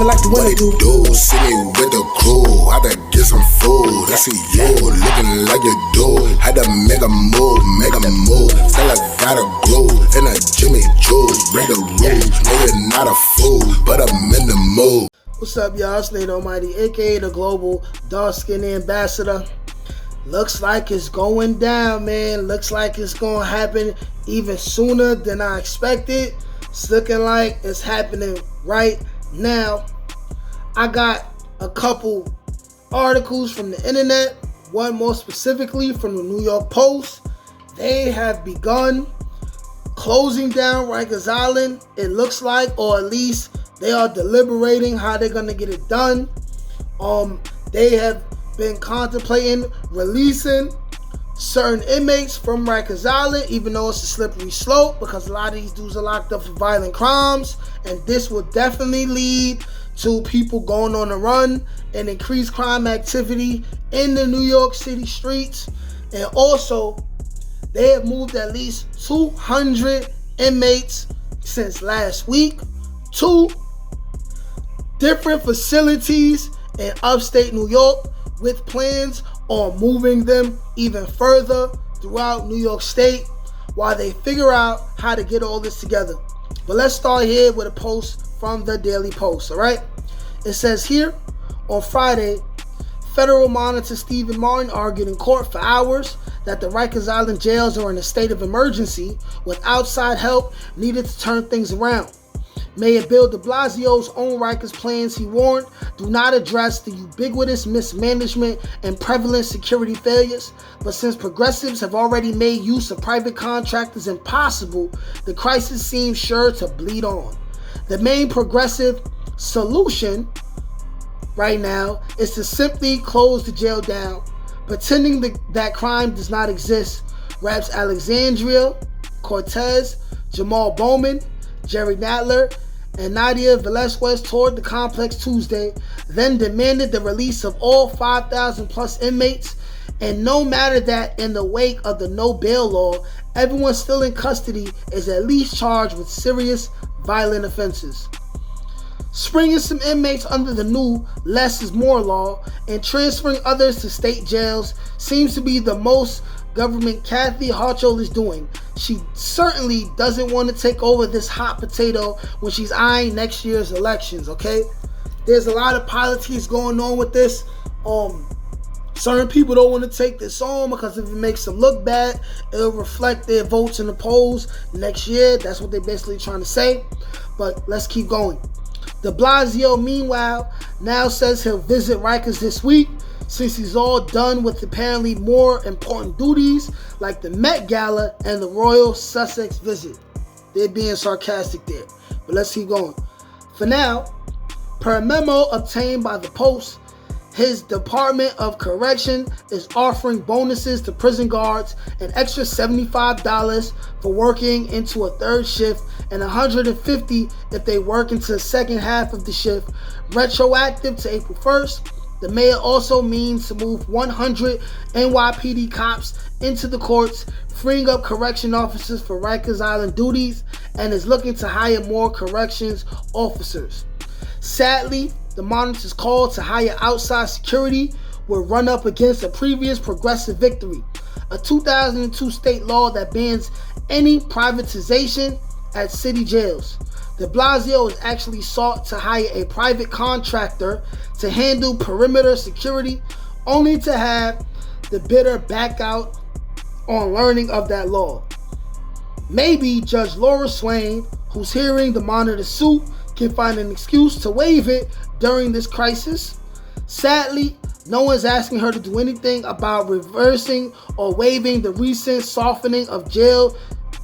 living like the winter do. See me with the crew, had to get some food. I see you looking like you do. Had to make a move. Still I gotta grow in a Jimmy Choo. Break the rules, no you're not a fool, but I'm in the mood. What's up, y'all? It's Nate Almighty, aka the Global Dark Skin Ambassador. Looks like it's going down, man. Looks like it's gonna happen even sooner than I expected. It's looking like it's happening right now. I got a couple articles from the internet, one more specifically from the New York Post. They have begun closing down Rikers Island, it looks like, or at least they are deliberating how they're gonna get it done. They have been contemplating releasing certain inmates from Rikers Island, even though it's a slippery slope because a lot of these dudes are locked up for violent crimes, and this will definitely lead to people going on the run and increased crime activity in the New York City streets. And also, they have moved at least 200 inmates since last week to different facilities in upstate New York, with plans on moving them even further throughout New York State while they figure out how to get all this together. But let's start here with a post from the Daily Post, all right? It says here, on Friday, federal monitor Stephen Martin argued in court for hours that the Rikers Island jails are in a state of emergency with outside help needed to turn things around. Mayor Bill de Blasio's own Rikers plans, he warned, do not address the ubiquitous mismanagement and prevalent security failures, but since progressives have already made use of private contractors impossible, the crisis seems sure to bleed on. The main progressive solution right now is to simply close the jail down, pretending that crime does not exist. Reps Alexandria Cortez, Jamal Bowman, Jerry Nadler, and Nadia Velasquez toured the complex Tuesday, then demanded the release of all 5,000 plus inmates. And no matter that, in the wake of the no bail law, everyone still in custody is at least charged with serious violent offenses. Springing some inmates under the new less is more law and transferring others to state jails seems to be the most government Kathy Hochul is doing. She certainly doesn't want to take over this hot potato when she's eyeing next year's elections, okay? There's a lot of politics going on with this. Certain people don't want to take this on because if it makes them look bad, it'll reflect their votes in the polls next year. That's what they're basically trying to say. But let's keep going. De Blasio, meanwhile, now says he'll visit Rikers this week since he's all done with apparently more important duties like the Met Gala and the Royal Sussex visit. They're being sarcastic there, but let's keep going. For now, per a memo obtained by the Post, his Department of Correction is offering bonuses to prison guards, an extra $75 for working into a third shift and $150 if they work into the second half of the shift, retroactive to April 1st. The mayor also means to move 100 NYPD cops into the courts, freeing up correction officers for Rikers Island duties, and is looking to hire more corrections officers. Sadly, the monitor's call to hire outside security will run up against a previous progressive victory, a 2002 state law that bans any privatization at city jails. De Blasio has actually sought to hire a private contractor to handle perimeter security, only to have the bidder back out on learning of that law. Maybe Judge Laura Swain, who's hearing the monitor suit, can find an excuse to waive it during this crisis. Sadly, no one's asking her to do anything about reversing or waiving the recent softening of jail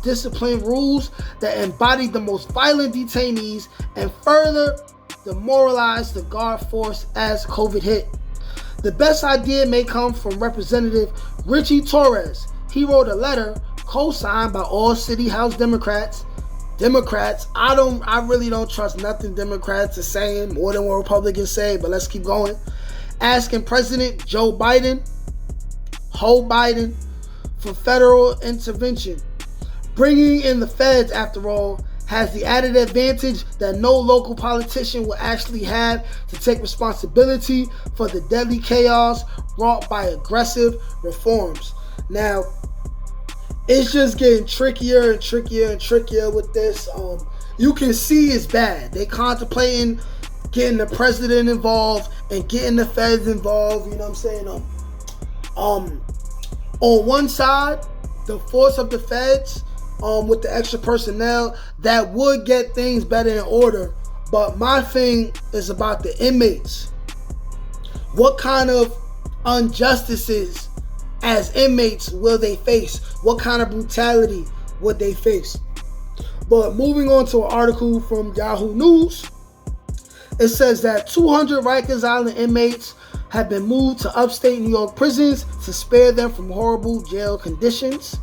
discipline rules that embodied the most violent detainees and further demoralized the guard force as COVID hit. The best idea may come from Representative Richie Torres. He wrote a letter co-signed by all City House Democrats. I really don't trust nothing Democrats are saying, more than what Republicans say, but let's keep going. Asking President Joe Biden for federal intervention. Bringing in the feds, after all, has the added advantage that no local politician will actually have to take responsibility for the deadly chaos wrought by aggressive reforms. Now, it's just getting trickier and trickier and trickier with this. You can see it's bad. They contemplating getting the president involved and getting the feds involved. You know what I'm saying? On one side, the force of the feds, with the extra personnel, that would get things better in order. But my thing is about the inmates. What kind of injustices as inmates will they face? What kind of brutality would they face? But moving on to an article from Yahoo News, it says that 200 Rikers Island inmates have been moved to upstate New York prisons to spare them from horrible jail conditions.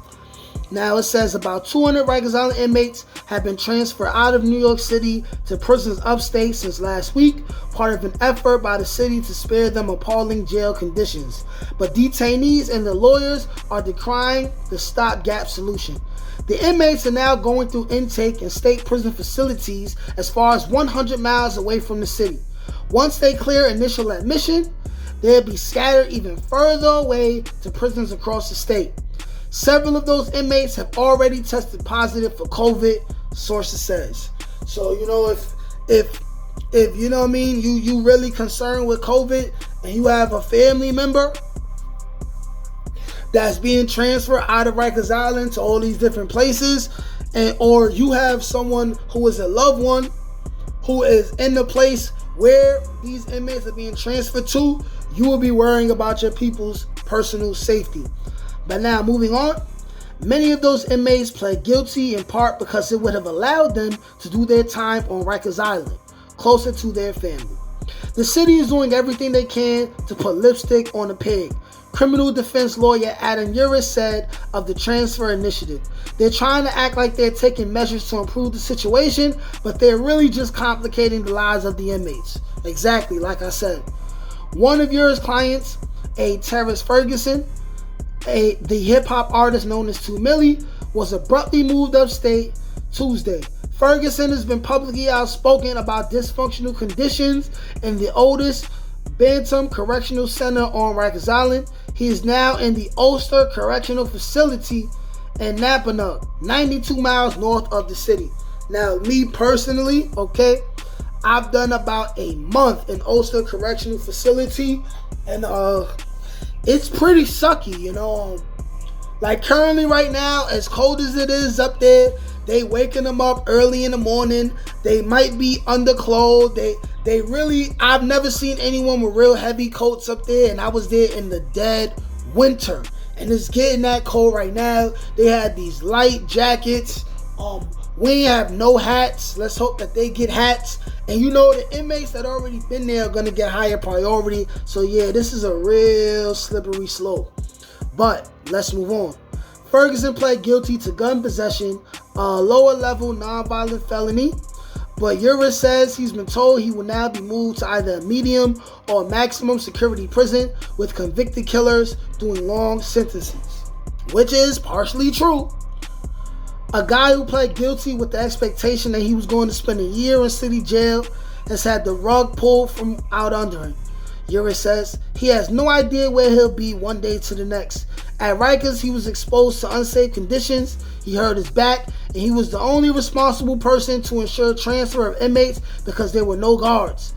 Now it says about 200 Rikers Island inmates have been transferred out of New York City to prisons upstate since last week, part of an effort by the city to spare them appalling jail conditions. But detainees and their lawyers are decrying the stopgap solution. The inmates are now going through intake in state prison facilities as far as 100 miles away from the city. Once they clear initial admission, they'll be scattered even further away to prisons across the state. Several of those inmates have already tested positive for COVID, sources says. So, you know, if you know what I mean, you really concerned with COVID and you have a family member that's being transferred out of Rikers Island to all these different places, and or you have someone who is a loved one who is in the place where these inmates are being transferred to, you will be worrying about your people's personal safety. But now, moving on, many of those inmates pled guilty in part because it would have allowed them to do their time on Rikers Island, closer to their family. The city is doing everything they can to put lipstick on a pig. Criminal defense lawyer Adam Uris said of the transfer initiative. They're trying to act like they're taking measures to improve the situation, but they're really just complicating the lives of the inmates. Exactly, like I said. One of Uris' clients, a Terrence Ferguson, the hip-hop artist known as 2 Millie, was abruptly moved upstate Tuesday. Ferguson has been publicly outspoken about dysfunctional conditions in the oldest Bantam Correctional Center on Rikers Island. He is now in the Ulster Correctional Facility in Napanook, 92 miles north of the city. Now, me personally, okay, I've done about a month in Ulster Correctional Facility, and it's pretty sucky, you know. Like currently right now, as cold as it is up there, they waking them up early in the morning. They might be underclothed. They really, I've never seen anyone with real heavy coats up there, and I was there in the dead winter, and it's getting that cold right now. They had these light jackets. We have no hats. Let's hope that they get hats. And you know, the inmates that already been there are going to get higher priority. So yeah, this is a real slippery slope. But let's move on. Ferguson pled guilty to gun possession, a lower level nonviolent felony. But Uris says he's been told he will now be moved to either a medium or maximum security prison with convicted killers doing long sentences. Which is partially true. A guy who pled guilty with the expectation that he was going to spend a year in city jail has had the rug pulled from out under him. Uris says he has no idea where he'll be one day to the next. At Rikers, he was exposed to unsafe conditions, he hurt his back, and he was the only responsible person to ensure transfer of inmates because there were no guards.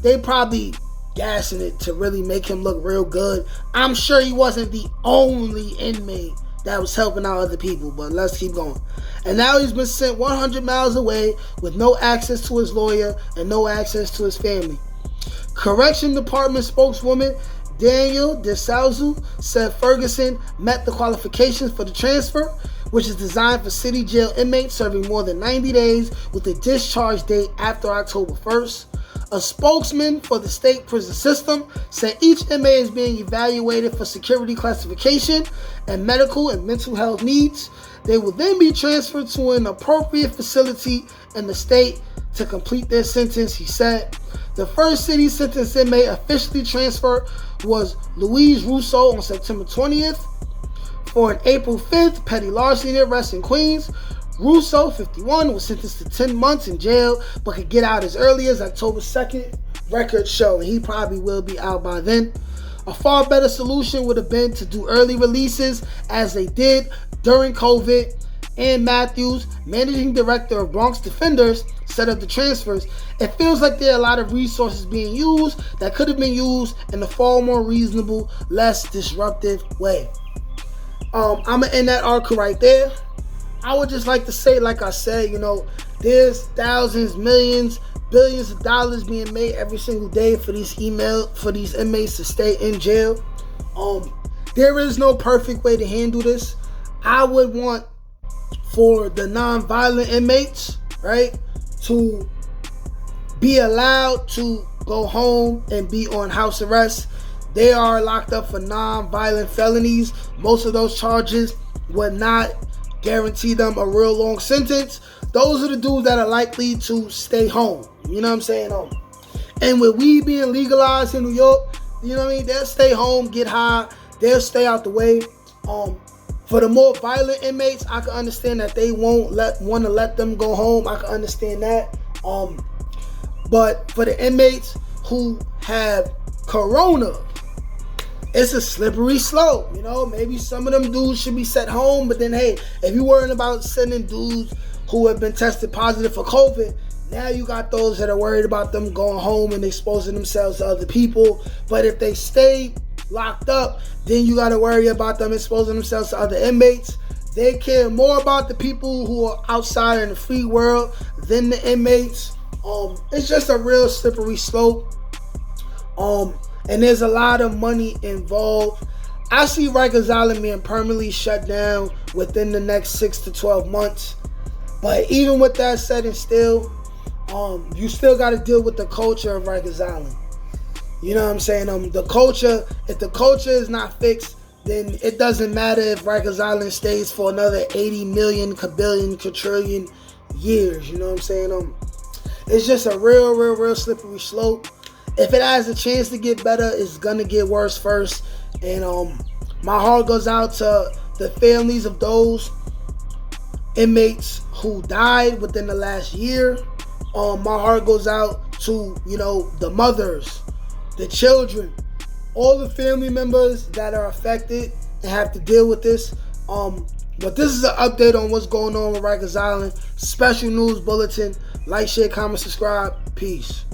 They probably gassing it to really make him look real good. I'm sure he wasn't the only inmate that was helping out other people, but let's keep going. And now he's been sent 100 miles away with no access to his lawyer and no access to his family. Correction Department spokeswoman Daniel DeSalzu said Ferguson met the qualifications for the transfer, which is designed for city jail inmates serving more than 90 days with a discharge date after October 1st. A spokesman for the state prison system said each inmate is being evaluated for security classification and medical and mental health needs. They will then be transferred to an appropriate facility in the state to complete their sentence, he said. The first city sentence inmate officially transferred was Louise Russo on September 20th for an April 5th petty larceny arrest in Queens. Russo, 51, was sentenced to 10 months in jail, but could get out as early as October 2nd. Records show, and he probably will be out by then. A far better solution would have been to do early releases as they did during COVID. And Matthews, managing director of Bronx Defenders, set up the transfers. It feels like there are a lot of resources being used that could have been used in a far more reasonable, less disruptive way. I'm going to end that article right there. I would just like to say, like I said, there's thousands, millions, billions of dollars being made every single day for these inmates to stay in jail. There is no perfect way to handle this. I would want for the non-violent inmates, right, to be allowed to go home and be on house arrest. They are locked up for non-violent felonies. Most of those charges would not guarantee them a real long sentence. Those are the dudes that are likely to stay home. You know what I'm saying? And with weed being legalized in New York, you know what I mean? They'll stay home, get high. They'll stay out the way. For the more violent inmates, I can understand that they won't want to let them go home. I can understand that. But for the inmates who have corona, it's a slippery slope. Maybe some of them dudes should be sent home. But then, hey, if you're worrying about sending dudes who have been tested positive for COVID, now you got those that are worried about them going home and exposing themselves to other people. But if they stay locked up, then you got to worry about them exposing themselves to other inmates. They care more about the people who are outside in the free world than the inmates. It's just a real slippery slope. And there's a lot of money involved. I see Rikers Island being permanently shut down within the next 6 to 12 months. But even with that said and still, you still got to deal with the culture of Rikers Island. You know what I'm saying? The culture, if the culture is not fixed, then it doesn't matter if Rikers Island stays for another 80 million, kabillion, quadrillion years. You know what I'm saying? It's just a real slippery slope. If it has a chance to get better, it's gonna get worse first. And my heart goes out to the families of those inmates who died within the last year. My heart goes out to, the mothers, the children, all the family members that are affected and have to deal with this. But this is an update on what's going on with Rikers Island. Special news bulletin. Like, share, comment, subscribe. Peace.